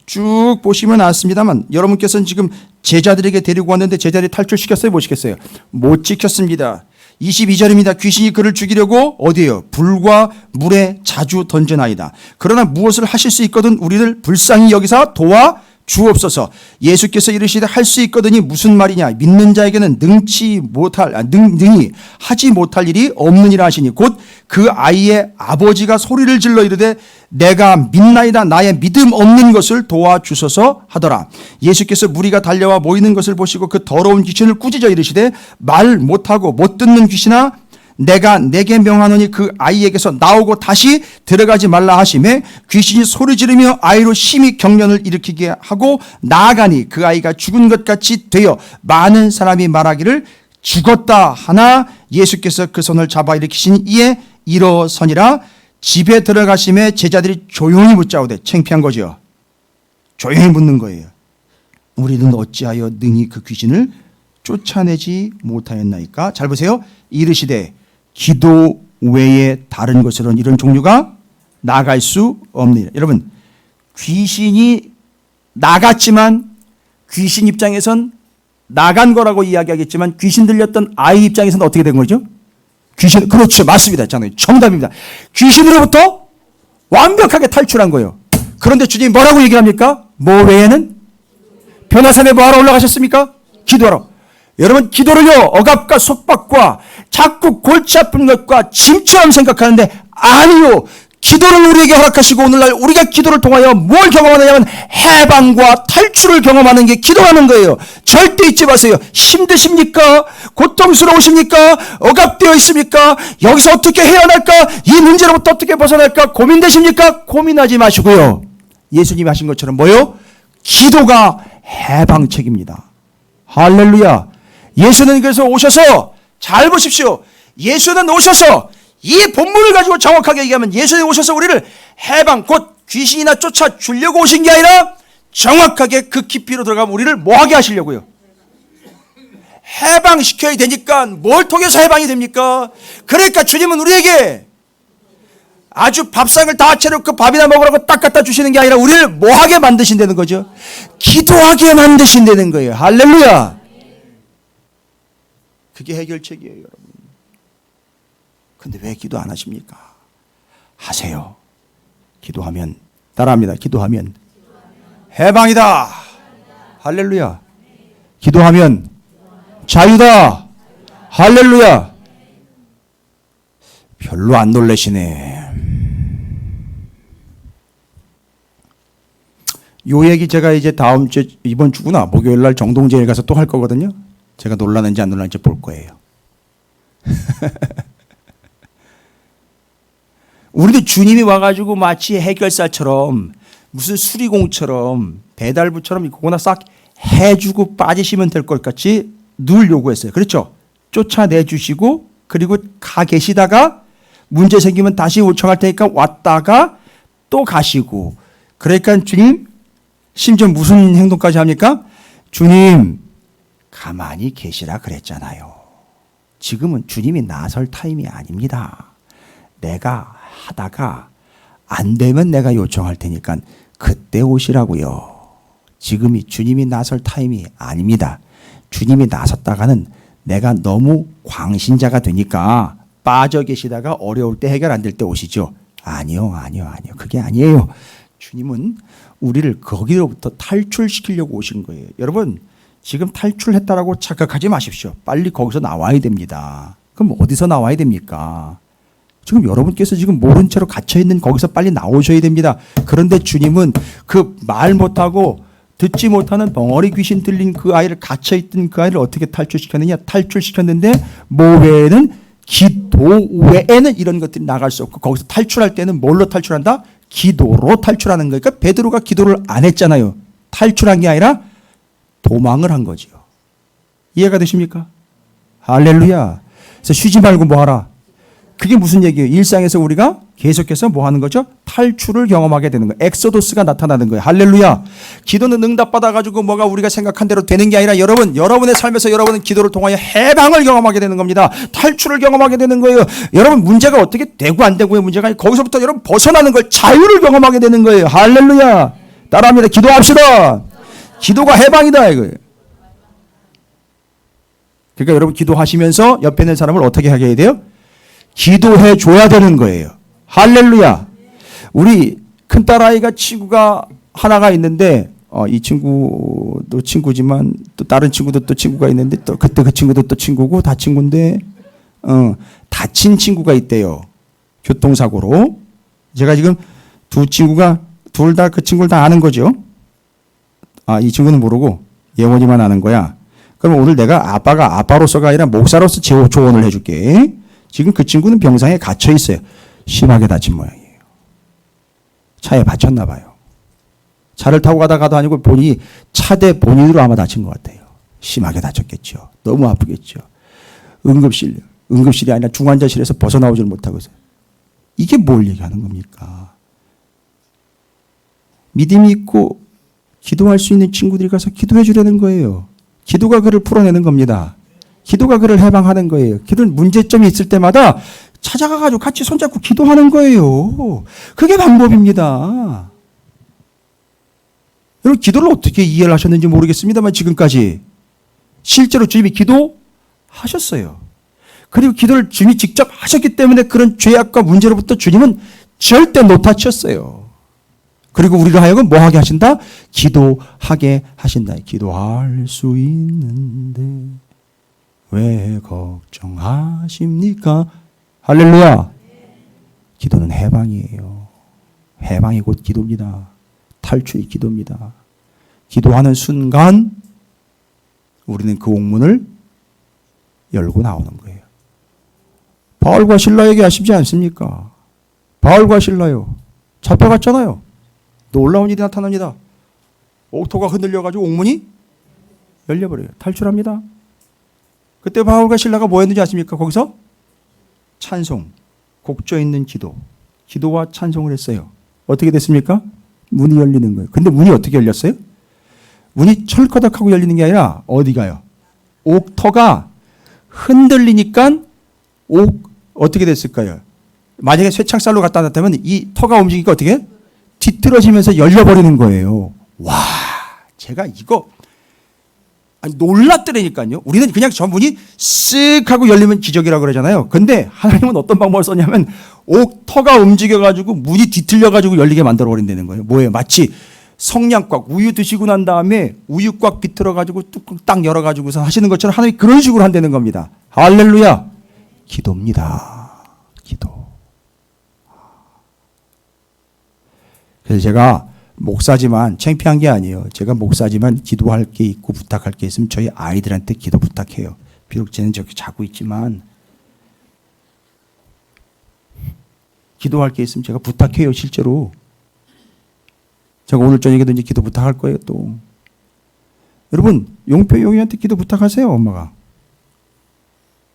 쭉 보시면 나왔습니다만 여러분께서는 지금 제자들에게 데리고 왔는데 제자들이 탈출시켰어요? 못 시켰어요? 못 지켰습니다. 22절입니다. 귀신이 그를 죽이려고 어디에요? 불과 물에 자주 던져나이다. 그러나 무엇을 하실 수 있거든 우리를 불쌍히 여기사 도와 주옵소서. 예수께서 이르시되 할 수 있거든이 무슨 말이냐. 믿는 자에게는 능히 하지 못할 일이 없느니라 하시니 곧 그 아이의 아버지가 소리를 질러 이르되 내가 믿나이다 나의 믿음 없는 것을 도와주소서 하더라. 예수께서 무리가 달려와 모이는 것을 보시고 그 더러운 귀신을 꾸짖어 이르시되 말 못하고 못 듣는 귀신아 내가 내게 명하노니 그 아이에게서 나오고 다시 들어가지 말라 하시매 귀신이 소리 지르며 아이로 심히 경련을 일으키게 하고 나아가니 그 아이가 죽은 것 같이 되어 많은 사람이 말하기를 죽었다 하나 예수께서 그 손을 잡아 일으키신 이에 일어서니라. 집에 들어가심에 제자들이 조용히 묻자오되 창피한 거죠. 조용히 묻는 거예요. 우리는 어찌하여 능히 그 귀신을 쫓아내지 못하였나이까. 잘 보세요. 이르시되 기도 외에 다른 것으로는 이런 종류가 나갈 수 없느니라. 여러분 귀신이 나갔지만 귀신 입장에선 나간 거라고 이야기하겠지만 귀신 들렸던 아이 입장에서는 어떻게 된 거죠? 귀신, 그렇죠. 맞습니다. 장로님. 정답입니다. 귀신으로부터 완벽하게 탈출한 거예요. 그런데 주님이 뭐라고 얘기를 합니까? 뭐 외에는? 변화산에 뭐하러 올라가셨습니까? 기도하러. 여러분 기도를요 억압과 속박과 자꾸 골치 아픈 것과 짐처럼 생각하는데 아니요. 기도를 우리에게 허락하시고 오늘날 우리가 기도를 통하여 뭘 경험하느냐면 해방과 탈출을 경험하는 게 기도하는 거예요. 절대 잊지 마세요. 힘드십니까? 고통스러우십니까? 억압되어 있습니까? 여기서 어떻게 헤어날까? 이 문제로부터 어떻게 벗어날까? 고민되십니까? 고민하지 마시고요. 예수님이 하신 것처럼 뭐요? 기도가 해방책입니다. 할렐루야. 예수는 그래서 오셔서 잘 보십시오. 예수는 오셔서 이 본문을 가지고 정확하게 얘기하면 예수님이 오셔서 우리를 해방 곧 귀신이나 쫓아 주려고 오신 게 아니라 정확하게 그 깊이로 들어가면 우리를 뭐하게 하시려고요? 해방시켜야 되니까 뭘 통해서 해방이 됩니까? 그러니까 주님은 우리에게 아주 밥상을 다 차려놓고 밥이나 먹으라고 딱 갖다 주시는 게 아니라 우리를 뭐하게 만드신다는 거죠? 기도하게 만드신다는 거예요. 할렐루야. 그게 해결책이에요, 여러분. 근데 왜 기도 안 하십니까? 하세요. 기도하면 따라합니다. 기도하면 해방이다. 할렐루야. 기도하면 자유다. 할렐루야. 별로 안 놀라시네. 요 얘기 제가 이제 다음 주 이번 주구나 목요일 날 정동제에 가서 또 할 거거든요. 제가 놀라는지 안 놀라는지 볼 거예요. 우리도 주님이 와가지고 마치 해결사처럼 무슨 수리공처럼 배달부처럼 그거나 싹 해주고 빠지시면 될 것 같이 늘 요구했어요. 그렇죠? 쫓아내주시고 그리고 가 계시다가 문제 생기면 다시 요청할 테니까 왔다가 또 가시고 그러니까 주님 심지어 무슨 행동까지 합니까? 주님 가만히 계시라 그랬잖아요. 지금은 주님이 나설 타임이 아닙니다. 내가 하다가 안 되면 내가 요청할 테니까 그때 오시라고요. 지금이 주님이 나설 타임이 아닙니다. 주님이 나섰다가는 내가 너무 광신자가 되니까 빠져 계시다가 어려울 때 해결 안 될 때 오시죠. 아니요. 그게 아니에요. 주님은 우리를 거기로부터 탈출시키려고 오신 거예요. 여러분 지금 탈출했다라고 착각하지 마십시오. 빨리 거기서 나와야 됩니다. 그럼 어디서 나와야 됩니까? 지금 여러분께서 지금 모른 채로 갇혀있는 거기서 빨리 나오셔야 됩니다. 그런데 주님은 그 말 못하고 듣지 못하는 벙어리 귀신 들린 그 아이를 갇혀있던 그 아이를 어떻게 탈출시켰느냐? 탈출시켰는데 뭐 외에는 기도 외에는 이런 것들이 나갈 수 없고 거기서 탈출할 때는 뭘로 탈출한다? 기도로 탈출하는 거니까 베드로가 기도를 안 했잖아요. 탈출한 게 아니라 도망을 한 거죠. 이해가 되십니까? 할렐루야. 그래서 쉬지 말고 뭐 하라? 그게 무슨 얘기예요? 일상에서 우리가 계속해서 뭐 하는 거죠? 탈출을 경험하게 되는 거예요. 엑소도스가 나타나는 거예요. 할렐루야. 기도는 응답받아가지고 뭐가 우리가 생각한 대로 되는 게 아니라 여러분의 삶에서 여러분은 기도를 통하여 해방을 경험하게 되는 겁니다. 탈출을 경험하게 되는 거예요. 여러분 문제가 어떻게 되고 안 되고의 문제가 아니라 거기서부터 여러분 벗어나는 걸 자유를 경험하게 되는 거예요. 할렐루야. 따라합니다. 기도합시다. 기도가 해방이다 이거예요. 그러니까 여러분 기도하시면서 옆에 있는 사람을 어떻게 하게 해야 돼요? 기도해 줘야 되는 거예요. 할렐루야. 우리 큰딸아이가 친구가 하나가 있는데 이 친구도 친구지만 또 다른 친구도 또 친구가 있는데 또 그때 그 친구도 또 친구고 다 친구인데 다친 친구가 있대요. 교통사고로. 제가 지금 두 친구가 둘 다 그 친구를 다 아는 거죠. 이 친구는 모르고 예원이만 아는 거야. 그럼 오늘 내가 아빠가 아빠로서가 아니라 목사로서 조언을 해줄게. 지금 그 친구는 병상에 갇혀 있어요. 심하게 다친 모양이에요. 차에 받쳤나 봐요. 차를 타고 가다가도 아니고 본인이 차대 본인으로 아마 다친 것 같아요. 심하게 다쳤겠죠. 너무 아프겠죠. 응급실이 아니라 중환자실에서 벗어나오질 못하고 있어요. 이게 뭘 얘기하는 겁니까? 믿음이 있고 기도할 수 있는 친구들이 가서 기도해 주려는 거예요. 기도가 그를 풀어내는 겁니다. 기도가 그를 해방하는 거예요. 기도는 문제점이 있을 때마다 찾아가가지고 같이 손잡고 기도하는 거예요. 그게 방법입니다. 여러분 기도를 어떻게 이해를 하셨는지 모르겠습니다만 지금까지 실제로 주님이 기도하셨어요. 그리고 기도를 주님이 직접 하셨기 때문에 그런 죄악과 문제로부터 주님은 절대 노타치였어요. 그리고 우리를 하여금 뭐 하게 하신다? 기도하게 하신다. 기도할 수 있는데 왜 걱정하십니까? 할렐루야. 기도는 해방이에요. 해방이 곧 기도입니다. 탈출이 기도입니다. 기도하는 순간 우리는 그 옥문을 열고 나오는 거예요. 바울과 실라에게 아시지 않습니까? 바울과 실라요. 잡혀갔잖아요. 놀라운 일이 나타납니다. 옥토가 흔들려가지고 옥문이 열려버려요. 탈출합니다. 그때 바울과 실라가 뭐 했는지 아십니까? 거기서 찬송, 곡조 있는 기도와 찬송을 했어요. 어떻게 됐습니까? 문이 열리는 거예요. 근데 문이 어떻게 열렸어요? 문이 철커덕하고 열리는 게 아니라 어디 가요? 옥터가 흔들리니까 어떻게 됐을까요? 만약에 쇠창살로 갖다 놨다면 이 터가 움직이니까 어떻게? 뒤틀어지면서 열려버리는 거예요. 와, 제가 이거 놀랐더라니까요. 우리는 그냥 저 문이 쓱 하고 열리면 기적이라고 그러잖아요. 근데 하나님은 어떤 방법을 썼냐면 옥터가 움직여가지고 문이 뒤틀려가지고 열리게 만들어버린다는 거예요. 뭐예요? 마치 성냥꽉 우유 드시고 난 다음에 우유꽉 비틀어가지고 뚜껑 딱 열어가지고서 하시는 것처럼 하나님이 그런 식으로 한다는 겁니다. 할렐루야. 기도입니다. 기도. 그래서 제가 목사지만 창피한 게 아니에요. 제가 목사지만 기도할 게 있고 부탁할 게 있으면 저희 아이들한테 기도 부탁해요. 비록 쟤는 저렇게 자고 있지만 기도할 게 있으면 제가 부탁해요. 실제로. 제가 오늘 저녁에도 이제 기도 부탁할 거예요. 또. 여러분 용표 용이한테 기도 부탁하세요. 엄마가.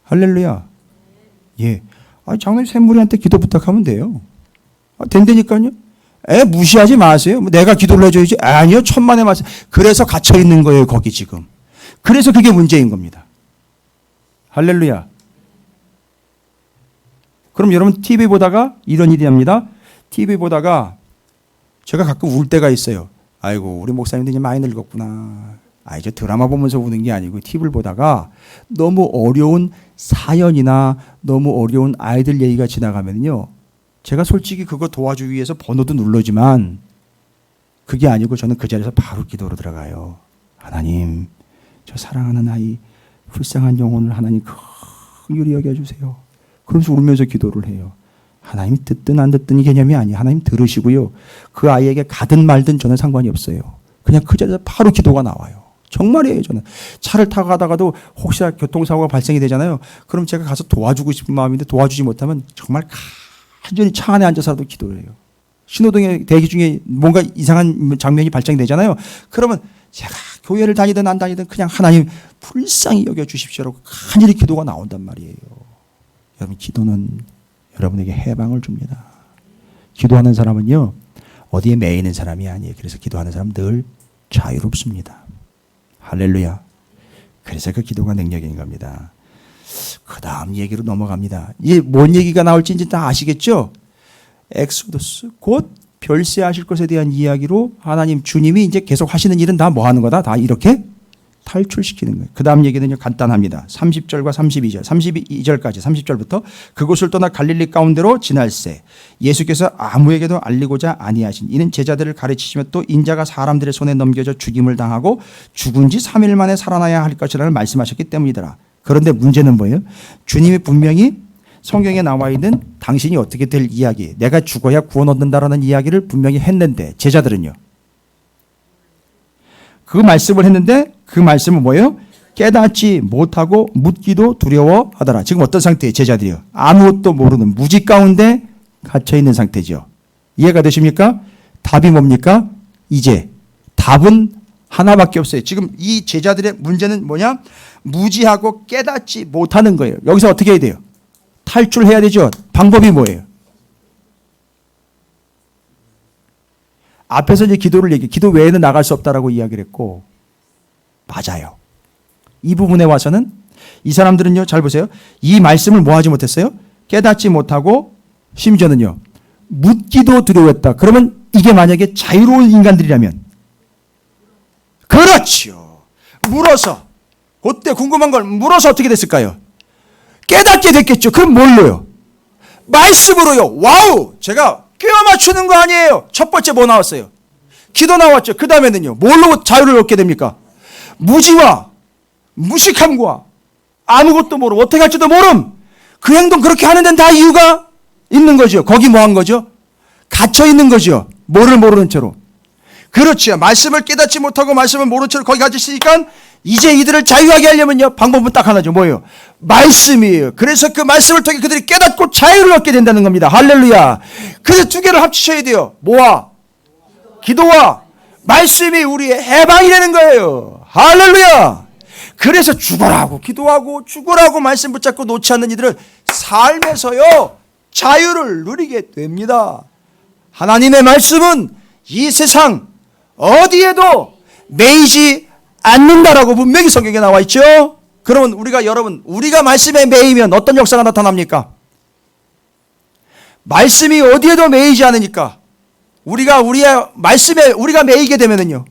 할렐루야. 예. 장로님 샘물이한테 기도 부탁하면 돼요. 된다니까요. 무시하지 마세요. 내가 기도를 해줘야지. 아니요. 천만의 말씀. 그래서 갇혀있는 거예요. 거기 지금. 그래서 그게 문제인 겁니다. 할렐루야. 그럼 여러분 TV 보다가 이런 일이 납니다. TV 보다가 제가 가끔 울 때가 있어요. 아이고 우리 목사님도 이제 많이 늙었구나. 이제 드라마 보면서 우는 게 아니고 TV를 보다가 너무 어려운 사연이나 너무 어려운 아이들 얘기가 지나가면요. 제가 솔직히 그거 도와주기 위해서 번호도 누르지만 그게 아니고 저는 그 자리에서 바로 기도로 들어가요. 하나님, 저 사랑하는 아이, 불쌍한 영혼을 하나님 긍휼히 여겨주세요. 그러면서 울면서 기도를 해요. 하나님이 듣든 안 듣든 이 개념이 아니에요. 하나님 들으시고요. 그 아이에게 가든 말든 저는 상관이 없어요. 그냥 그 자리에서 바로 기도가 나와요. 정말이에요. 저는 차를 타고 가다가도 혹시나 교통사고가 발생이 되잖아요. 그럼 제가 가서 도와주고 싶은 마음인데 도와주지 못하면 정말 간절히 차 안에 앉아서라도 기도를 해요. 신호등의 대기 중에 뭔가 이상한 장면이 발생되잖아요. 그러면 제가 교회를 다니든 안 다니든 그냥 하나님 불쌍히 여겨주십시오라고 간절히 기도가 나온단 말이에요. 여러분 기도는 여러분에게 해방을 줍니다. 기도하는 사람은요. 어디에 매이는 사람이 아니에요. 그래서 기도하는 사람은 늘 자유롭습니다. 할렐루야. 그래서 그 기도가 능력인 겁니다. 그 다음 얘기로 넘어갑니다. 이게 뭔 얘기가 나올지 이제 다 아시겠죠? 엑소더스, 곧 별세하실 것에 대한 이야기로 하나님 주님이 이제 계속 하시는 일은 다 뭐 하는 거다? 다 이렇게 탈출시키는 거예요. 그 다음 얘기는요, 간단합니다. 30절과 32절, 32절까지 30절부터 그곳을 떠나 갈릴리 가운데로 지날새 예수께서 아무에게도 알리고자 아니하신 이는 제자들을 가르치시며 또 인자가 사람들의 손에 넘겨져 죽임을 당하고 죽은 지 3일 만에 살아나야 할 것이라는 말씀하셨기 때문이더라. 그런데 문제는 뭐예요? 주님이 분명히 성경에 나와 있는 당신이 어떻게 될 이야기, 내가 죽어야 구원 얻는다라는 이야기를 분명히 했는데 제자들은요, 그 말씀을 했는데 그 말씀은 뭐예요? 깨닫지 못하고 묻기도 두려워하더라. 지금 어떤 상태예요? 제자들이요, 아무것도 모르는 무지 가운데 갇혀있는 상태죠. 이해가 되십니까? 답이 뭡니까? 이제 답은 하나밖에 없어요. 지금 이 제자들의 문제는 뭐냐? 무지하고 깨닫지 못하는 거예요. 여기서 어떻게 해야 돼요? 탈출해야 되죠. 방법이 뭐예요? 앞에서 이제 기도를 얘기해. 기도 외에는 나갈 수 없다라고 이야기를 했고, 맞아요. 이 부분에 와서는 이 사람들은요, 잘 보세요. 이 말씀을 뭐 하지 못했어요? 깨닫지 못하고 심지어는요, 묻기도 두려웠다. 그러면 이게 만약에 자유로운 인간들이라면, 그렇죠. 물어서, 그때 궁금한 걸 물어서 어떻게 됐을까요? 깨닫게 됐겠죠. 그럼 뭘로요? 말씀으로요. 와우! 제가 꿰어 맞추는 거 아니에요. 첫 번째 뭐 나왔어요? 기도 나왔죠. 그 다음에는요, 뭘로 자유를 얻게 됩니까? 무지와 무식함과 아무것도 모르고 어떻게 할지도 모름. 그 행동 그렇게 하는 데는 다 이유가 있는 거죠. 거기 뭐 한 거죠? 갇혀 있는 거죠. 뭐를 모르는 채로. 그렇죠. 말씀을 깨닫지 못하고 말씀을 모르는 채로 거기 갇혀 있으니까 이제 이들을 자유하게 하려면요, 방법은 딱 하나죠. 뭐예요? 말씀이에요. 그래서 그 말씀을 통해 그들이 깨닫고 자유를 얻게 된다는 겁니다. 할렐루야. 그래서 두 개를 합치셔야 돼요. 뭐와? 기도와 말씀이 우리의 해방이라는 거예요. 할렐루야. 그래서 죽어라고 기도하고 죽어라고 말씀 붙잡고 놓지 않는 이들은 삶에서요, 자유를 누리게 됩니다. 하나님의 말씀은 이 세상 어디에도 매이지 않는다라고 분명히 성경에 나와 있죠. 그러면 우리가 말씀에 매이면 어떤 역사가 나타납니까? 말씀이 어디에도 매이지 않으니까 우리의 말씀에 우리가 매이게 되면은요,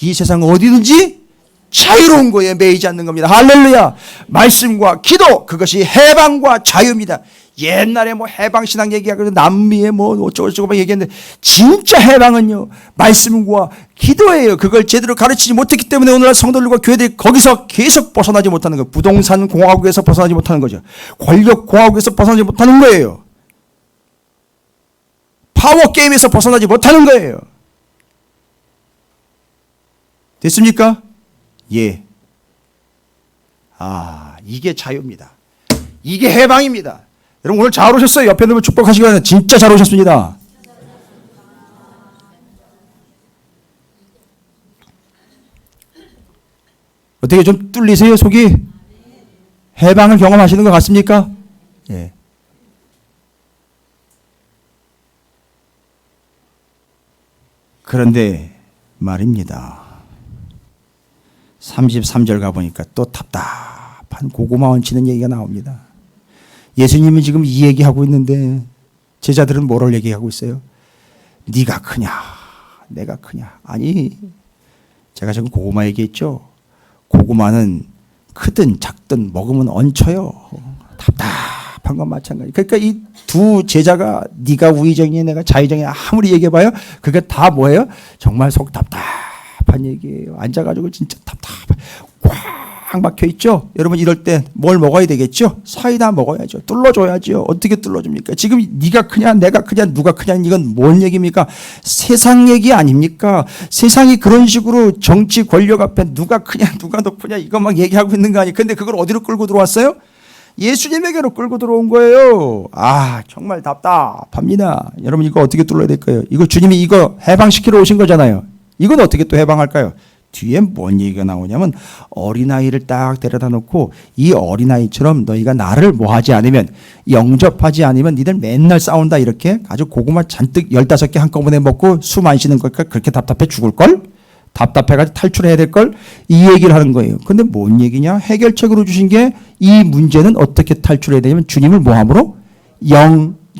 이 세상 어디든지 자유로운 거에 매이지 않는 겁니다. 할렐루야. 말씀과 기도, 그것이 해방과 자유입니다. 옛날에 뭐 해방신앙 얘기하고 남미에 뭐 어쩌고저쩌고 얘기했는데, 진짜 해방은요, 말씀과 기도예요. 그걸 제대로 가르치지 못했기 때문에 오늘날 성도들과 교회들이 거기서 계속 벗어나지 못하는 거예요. 부동산 공화국에서 벗어나지 못하는 거죠. 권력 공화국에서 벗어나지 못하는 거예요. 파워 게임에서 벗어나지 못하는 거예요. 됐습니까? 예. 이게 자유입니다. 이게 해방입니다. 여러분 오늘 잘 오셨어요. 옆에 놓으면 축복하시기 바랍니다. 진짜 잘 오셨습니다. 어떻게 좀 뚫리세요, 속이? 해방을 경험하시는 것 같습니까? 예. 그런데 말입니다. 33절 가보니까 또 답답한 고구마 얹히는 얘기가 나옵니다. 예수님이 지금 이 얘기하고 있는데 제자들은 뭐를 얘기하고 있어요? 네가 크냐 내가 크냐. 아니, 제가 지금 고구마 얘기했죠. 고구마는 크든 작든 먹으면 얹혀요. 답답한 건 마찬가지. 그러니까 이 두 제자가 네가 우의정이냐 내가 자의정이냐 아무리 얘기해봐요, 그게 다 뭐예요? 정말 속 답답한 얘기예요. 앉아가지고 진짜 답답해 꽉 막혀있죠. 여러분 이럴 때 뭘 먹어야 되겠죠? 사이다 먹어야죠. 뚫어줘야죠. 어떻게 뚫어줍니까? 지금 네가 크냐 내가 크냐 누가 크냐, 이건 뭔 얘기입니까? 세상 얘기 아닙니까? 세상이 그런 식으로 정치 권력 앞에 누가 크냐 누가 높으냐 이거 막 얘기하고 있는 거 아니에요? 근데 그걸 어디로 끌고 들어왔어요? 예수님에게로 끌고 들어온 거예요. 정말 답답합니다. 여러분 이거 어떻게 뚫어야 될까요? 이거 주님이 이거 해방시키러 오신 거잖아요. 이건 어떻게 또 해방할까요? 뒤에 뭔 얘기가 나오냐면 어린아이를 딱 데려다 놓고 이 어린아이처럼 너희가 나를 뭐하지 않으면, 영접하지 않으면 니들 맨날 싸운다, 이렇게 아주 고구마 잔뜩 15개 한꺼번에 먹고 숨 안 쉬는 걸까? 그렇게 답답해 죽을걸? 답답해가지고 탈출해야 될걸? 이 얘기를 하는 거예요. 근데 뭔 얘기냐? 해결책으로 주신 게 이 문제는 어떻게 탈출해야 되냐면 주님을 뭐함으로?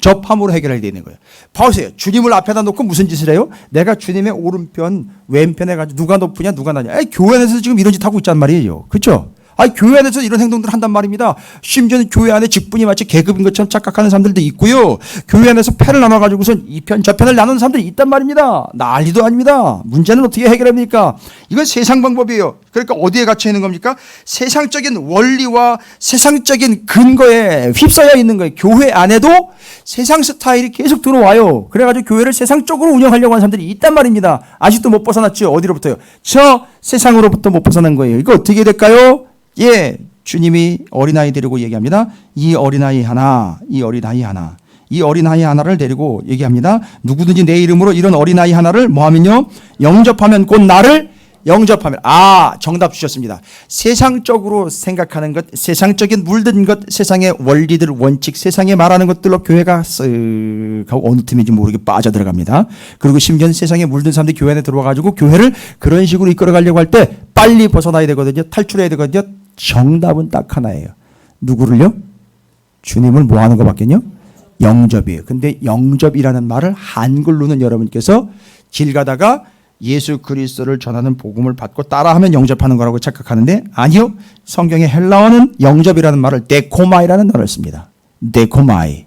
영접함으로 해결해야 되는 거예요. 보세요. 주님을 앞에다 놓고 무슨 짓을 해요? 내가 주님의 오른편, 왼편에 가지고 누가 높으냐, 누가 낮냐. 교회 안에서 지금 이런 짓 하고 있단 말이에요. 그렇죠? 교회 안에서 이런 행동들을 한단 말입니다. 심지어는 교회 안에 직분이 마치 계급인 것처럼 착각하는 사람들도 있고요. 교회 안에서 패를 나눠가지고선 이 편, 저 편을 나누는 사람들이 있단 말입니다. 난리도 아닙니다. 문제는 어떻게 해결합니까? 이건 세상 방법이에요. 그러니까 어디에 갇혀 있는 겁니까? 세상적인 원리와 세상적인 근거에 휩싸여 있는 거예요. 교회 안에도 세상 스타일이 계속 들어와요. 그래가지고 교회를 세상적으로 운영하려고 하는 사람들이 있단 말입니다. 아직도 못 벗어났죠. 어디로부터요? 저 세상으로부터 못 벗어난 거예요. 이거 어떻게 될까요? 예, 주님이 어린아이 데리고 얘기합니다. 이 어린아이 하나를 데리고 얘기합니다. 누구든지 내 이름으로 이런 어린아이 하나를 뭐하면요? 영접하면 곧 나를 영접하면. 정답 주셨습니다. 세상적으로 생각하는 것, 세상적인 물든 것, 세상의 원리들, 원칙, 세상에 말하는 것들로 교회가 쓱 하고 어느 틈인지 모르게 빠져들어갑니다. 그리고 심지어는 세상에 물든 사람들이 교회 안에 들어와가지고 교회를 그런 식으로 이끌어가려고 할 때 빨리 벗어나야 되거든요. 탈출해야 되거든요. 정답은 딱 하나예요. 누구를요? 주님을 뭐 하는 것밖에요? 영접이에요. 근데 영접이라는 말을 한글로는 여러분께서 길 가다가 예수 그리스도를 전하는 복음을 받고 따라하면 영접하는 거라고 착각하는데 아니요. 성경의 헬라어는 영접이라는 말을 데코마이라는 단어를 씁니다. 데코마이.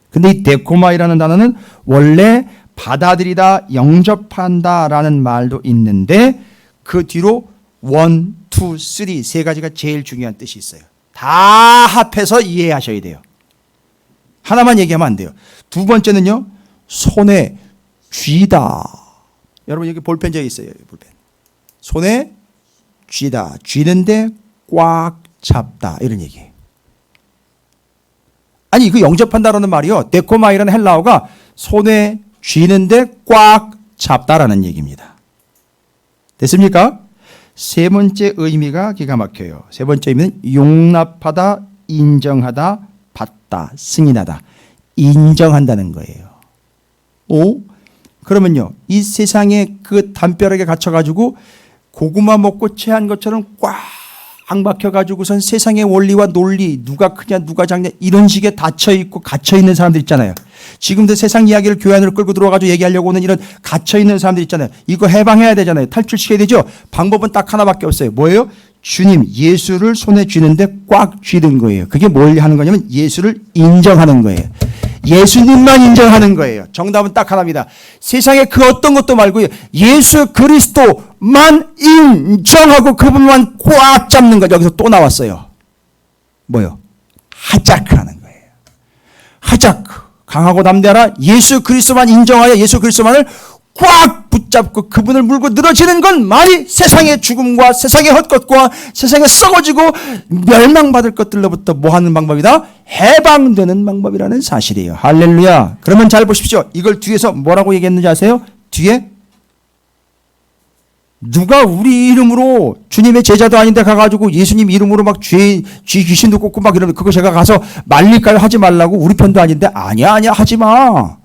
근데 이 데코마이라는 단어는 원래 받아들이다, 영접한다라는 말도 있는데 그 뒤로 1, 2, 3 세 가지가 제일 중요한 뜻이 있어요. 다 합해서 이해하셔야 돼요. 하나만 얘기하면 안 돼요. 두 번째는요. 손에 쥐다. 여러분 여기 볼펜 저기 있어요. 볼펜. 손에 쥐다. 쥐는데 꽉 잡다. 이런 얘기예요. 아니 그 영접한다라는 말이요. 데코마이라는 헬라어가 손에 쥐는데 꽉 잡다라는 얘기입니다. 됐습니까? 세 번째 의미가 기가 막혀요. 세 번째 의미는 용납하다, 인정하다, 받다, 승인하다. 인정한다는 거예요. 그러면요. 이 세상에 그 담벼락에 갇혀가지고 고구마 먹고 체한 것처럼 꽉 막혀가지고선 세상의 원리와 논리, 누가 크냐, 누가 작냐, 이런 식에 닫혀있고 갇혀있는 사람들 있잖아요. 지금도 세상 이야기를 교회 안으로 끌고 들어와가지고 얘기하려고 하는 이런 갇혀있는 사람들 있잖아요. 이거 해방해야 되잖아요. 탈출시켜야 되죠. 방법은 딱 하나밖에 없어요. 뭐예요? 주님, 예수를 손에 쥐는데 꽉 쥐는 거예요. 그게 뭘 하는 거냐면 예수를 인정하는 거예요. 예수님만 인정하는 거예요. 정답은 딱 하나입니다. 세상에 그 어떤 것도 말고요. 예수 그리스도만 인정하고 그분만 꽉 잡는 것. 여기서 또 나왔어요. 뭐요? 하자크하는 거예요. 하자크. 강하고 담대하라. 예수 그리스도만 인정하여 예수 그리스도만을 꽉 붙잡고 그분을 물고 늘어지는 건만이 세상의 죽음과 세상의 헛것과 세상에 썩어지고 멸망받을 것들로부터 뭐 하는 방법이다? 해방되는 방법이라는 사실이에요. 할렐루야. 그러면 잘 보십시오. 이걸 뒤에서 뭐라고 얘기했는지 아세요? 뒤에 누가 우리 이름으로 주님의 제자도 아닌데 가가지고 예수님 이름으로 막 쥐 귀신도 꽂고 막 이러면 그거 제가 가서 말릴까요? 하지 말라고. 우리 편도 아닌데 아니야 하지 마.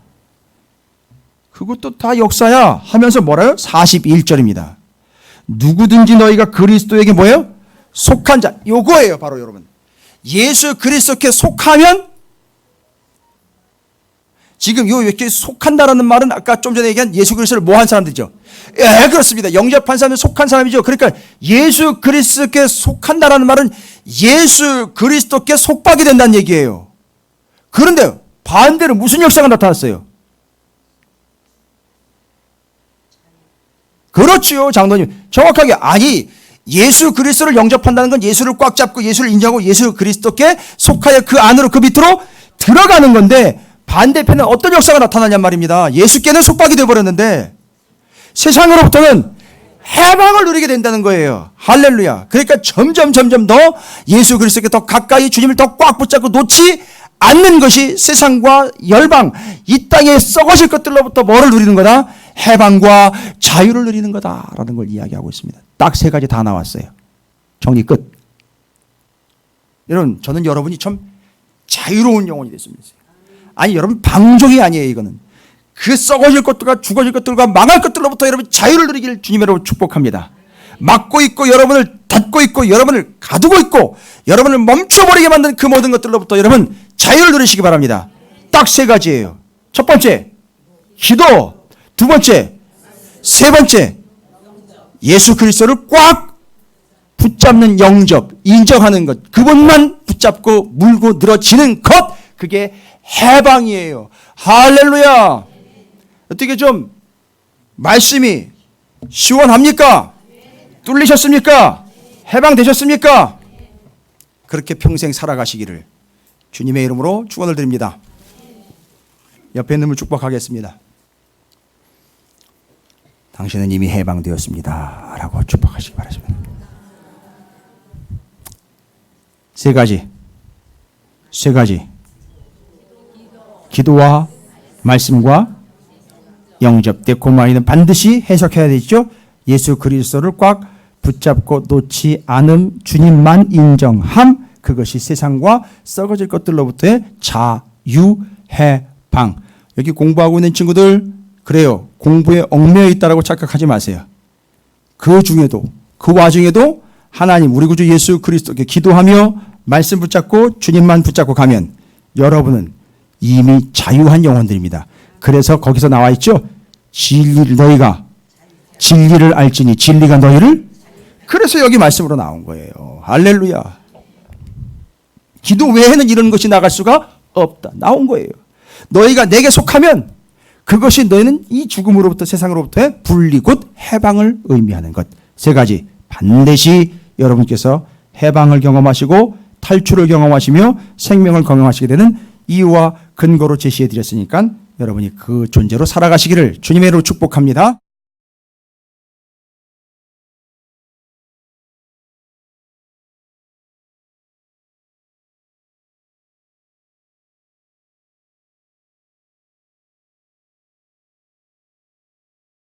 그것도 다 역사야 하면서 뭐라요? 41절입니다. 누구든지 너희가 그리스도에게 뭐예요? 속한 자. 요거예요 바로 여러분. 예수 그리스도께 속하면 지금 요 이렇게 속한다라는 말은 아까 좀 전에 얘기한 예수 그리스도를 뭐 한 사람들이죠? 예, 그렇습니다. 영접한 사람은 속한 사람이죠. 그러니까 예수 그리스도께 속한다라는 말은 예수 그리스도께 속박이 된다는 얘기예요. 그런데 반대로 무슨 역사가 나타났어요? 그렇지요, 장로님. 정확하게. 아니, 예수 그리스도를 영접한다는 건 예수를 꽉 잡고 예수를 인정하고 예수 그리스도께 속하여 그 안으로 그 밑으로 들어가는 건데 반대편은 어떤 역사가 나타나냔 말입니다. 예수께는 속박이 되어버렸는데 세상으로부터는 해방을 누리게 된다는 거예요. 할렐루야. 그러니까 점점 더 예수 그리스도께 더 가까이 주님을 더 꽉 붙잡고 놓지 않는 것이 세상과 열방, 이 땅에 썩어질 것들로부터 뭐를 누리는 거다? 해방과 자유를 누리는 거다라는 걸 이야기하고 있습니다. 딱 세 가지 다 나왔어요. 정리 끝. 여러분, 저는 여러분이 참 자유로운 영혼이 됐습니다. 아니, 여러분 방종이 아니에요. 이거는 그 썩어질 것들과 죽어질 것들과 망할 것들로부터 여러분 자유를 누리기를 주님으로 축복합니다. 막고 있고 여러분을 닫고 있고 여러분을 가두고 있고 여러분을 멈춰버리게 만든 그 모든 것들로부터 여러분 자유를 누리시기 바랍니다. 딱 세 가지예요. 첫 번째, 기도. 두 번째, 세 번째, 예수 그리스도를 꽉 붙잡는 영접, 인정하는 것. 그분만 붙잡고 물고 늘어지는 것. 그게 해방이에요. 할렐루야. 어떻게 좀 말씀이 시원합니까? 뚫리셨습니까? 해방되셨습니까? 그렇게 평생 살아가시기를 주님의 이름으로 축원을 드립니다. 옆에 있는 분 축복하겠습니다. 당신은 이미 해방되었습니다 라고 축복하시기 바랍니다. 세 가지 기도와 말씀과 영접. 데코마이는 반드시 해석해야 되죠. 예수 그리스도를 꽉 붙잡고 놓지 않음, 주님만 인정함. 그것이 세상과 썩어질 것들로부터의 자유해방. 여기 공부하고 있는 친구들, 그래요, 공부에 얽매여 있다라고 착각하지 마세요. 그 중에도, 그 와중에도 하나님 우리 구주 예수 그리스도께 기도하며 말씀 붙잡고 주님만 붙잡고 가면 여러분은 이미 자유한 영혼들입니다. 그래서 거기서 나와 있죠. 너희가 진리를 알지니 진리가 너희를. 그래서 여기 말씀으로 나온 거예요. 할렐루야. 기도 외에는 이런 것이 나갈 수가 없다. 나온 거예요. 너희가 내게 속하면 그것이 너희는 이 죽음으로부터 세상으로부터의 분리 곧 해방을 의미하는 것. 세 가지 반드시 여러분께서 해방을 경험하시고 탈출을 경험하시며 생명을 경험하시게 되는 이유와 근거로 제시해 드렸으니까 여러분이 그 존재로 살아가시기를 주님의 이름으로 축복합니다.